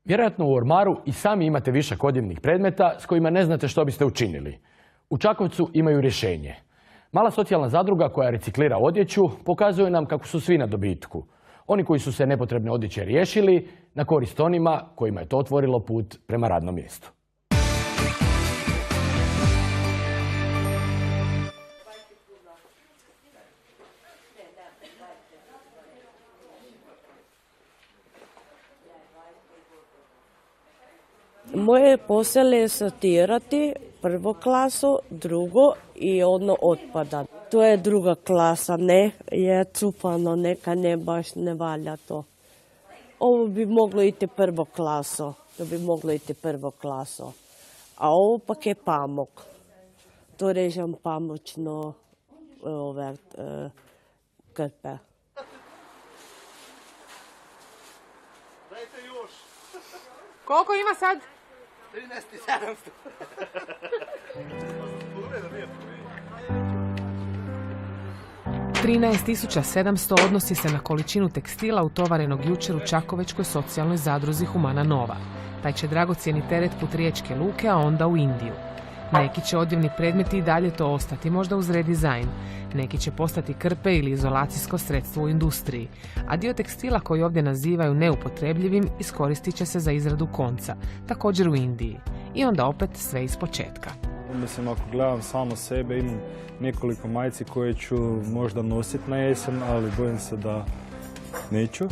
Vjerojatno u ormaru i sami imate višak odjevnih predmeta s kojima ne znate što biste učinili. U Čakovcu imaju rješenje. Mala socijalna zadruga koja reciklira odjeću pokazuje nam kako su svi na dobitku. Oni koji su se nepotrebne odjeće riješili, na korist onima kojima je to otvorilo put prema radnom mjestu. Moje posao je sortirati prvu klasu, drugo i ono otpada. To je druga klasa, ne je cupano, neka ne baš ne valja to. Ovo bi moglo iti prvo klaso, a ovo pak je pamuk. To režem pamučno ove krpe. Dajte još. Koliko ima sad? 13.700 odnosi se na količinu tekstila utovarenog jučer u Čakovečkoj socijalnoj zadruzi Humana Nova. Taj će dragocjeni teret put riječke luke, a onda u Indiju. Neki će odjevni predmeti i dalje to ostati, možda uz redizajn. Neki će postati krpe ili izolacijsko sredstvo u industriji. A dio tekstila koji ovdje nazivaju neupotrebljivim iskoristit će se za izradu konca, također u Indiji. I onda opet sve iz početka. Mislim, ako gledam samo sebe, imam nekoliko majici koje ću možda nositi na jesen, ali bojim se da neću.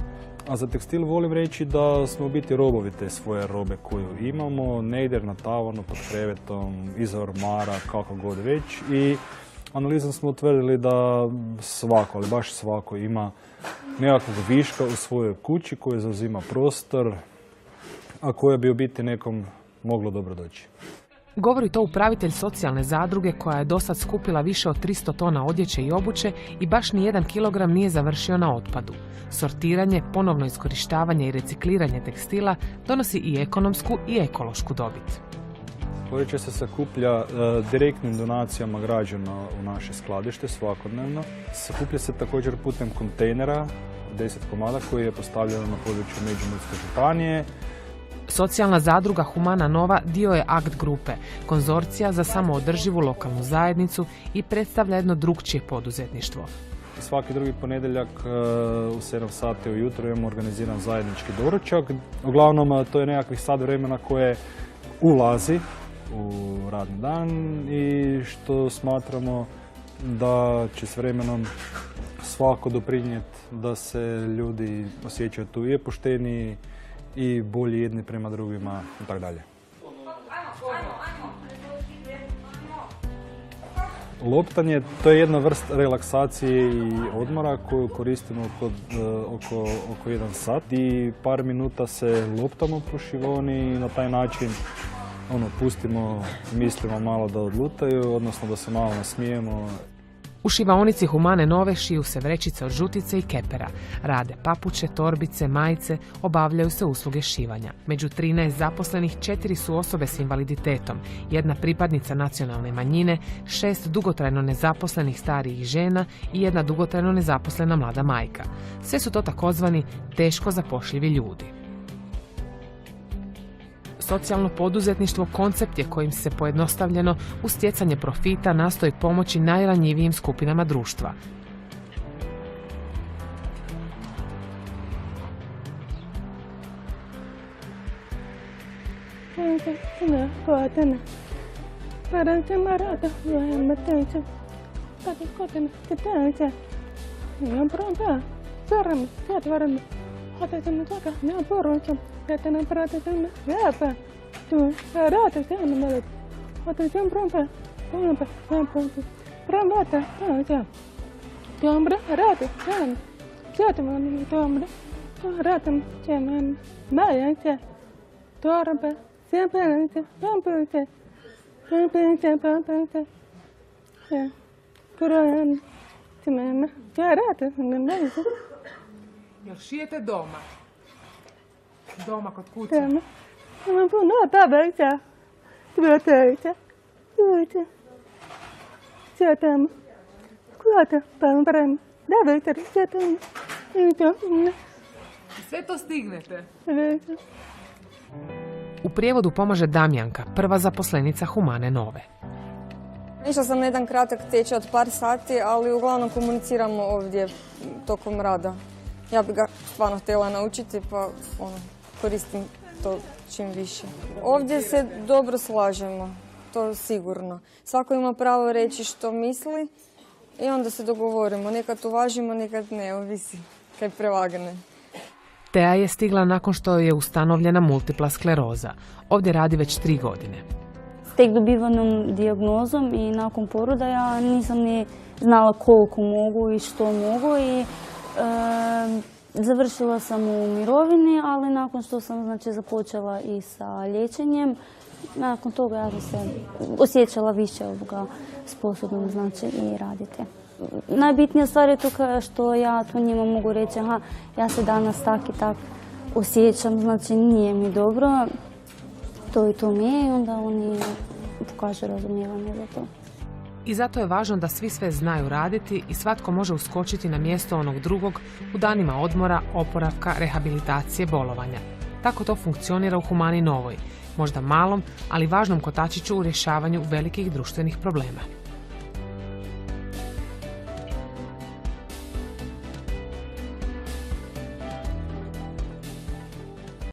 A za tekstil volim reći da smo u biti robovi te svoje robe koju imamo, negdje na tavanu, pod krevetom, iza ormara, kako god već. I analizom smo utvrdili da svako, ali baš svako, ima nekakvog viška u svojoj kući koji zauzima prostor, a koje bi u biti nekom moglo dobro doći. Govori to upravitelj socijalne zadruge koja je dosad skupila više od 300 tona odjeće i obuće i baš ni 1 kilogram nije završio na otpadu. Sortiranje, ponovno iskorištavanje i recikliranje tekstila donosi i ekonomsku i ekološku dobit. Odjeća se sakuplja direktnim donacijama građana u naše skladište svakodnevno. Sakuplja se također putem kontejnera, 10 komada koji je postavljeno na području Međimurske županije. Socijalna zadruga Humana Nova dio je AKT grupe, konzorcija za samoodrživu lokalnu zajednicu i predstavlja jedno drukčije poduzetništvo. Svaki drugi ponedjeljak u 7 sati ujutro imamo organiziran zajednički doručak. Uglavnom, to je nekakvih sat vremena koje ulazi u radni dan i što smatramo da će s vremenom svako doprinijeti da se ljudi osjećaju tu i pošteniji i bolji jedni prema drugima i tako dalje. Loptanje, to je jedna vrst relaksacije i odmora koju koristimo oko 1 sat i par minuta se loptamo po šivoni i na taj način pustimo mislimo malo da odlutaju, odnosno da se malo nasmijemo. U šivaonici Humane Nove šiju se vrećice od žutice i kepera. Rade papuče, torbice, majice, obavljaju se usluge šivanja. Među 13 zaposlenih 4 su osobe s invaliditetom, 1 pripadnica nacionalne manjine, 6 dugotrajno nezaposlenih starijih žena i 1 dugotrajno nezaposlena mlada majka. Sve su to takozvani teško zapošljivi ljudi. Socijalno poduzetništvo koncept je kojim se pojednostavljeno uz stjecanje profita nastoji pomoći najranjivijim skupinama društva. Jel šijete doma? Doma kod kuće? Imam puno tablica. Dvotavica. Kuća. Sve tamo. Kvota. Pam. Da, vektor. Sve tamo. I to. Sve to stignete? U prijevodu pomaže Damjanka, prva zaposlenica Humane Nove. Išla sam na jedan kratak tečaj od par sati, ali uglavnom komuniciramo ovdje tokom rada. Ja bih ga stvarno htjela naučiti, pa koristim to čim više. Ovdje se dobro slažemo, to sigurno. Svako ima pravo reći što misli i onda se dogovorimo. Nekad uvažimo, nekad ne, ovisi kaj prevagne. Teja je stigla nakon što je ustanovljena multipla skleroza. Ovdje radi već 3 godine. S tek dobivanom dijagnozom i nakon poroda ja nisam ni znala koliko mogu i što mogu i završila sam u mirovini, ali nakon što sam započela i sa liječenjem, nakon toga ja sam se osjećala više sposobnom i raditi. Najbitnija stvar je to što ja to njima mogu reći, ja se danas tak i tak osjećam, nije mi dobro, to i to mi je i onda oni pokažu razumijevanje za to. I zato je važno da svi sve znaju raditi i svatko može uskočiti na mjesto onog drugog u danima odmora, oporavka, rehabilitacije, bolovanja. Tako to funkcionira u Humani Novoj, možda malom, ali važnom kotačiću u rješavanju velikih društvenih problema.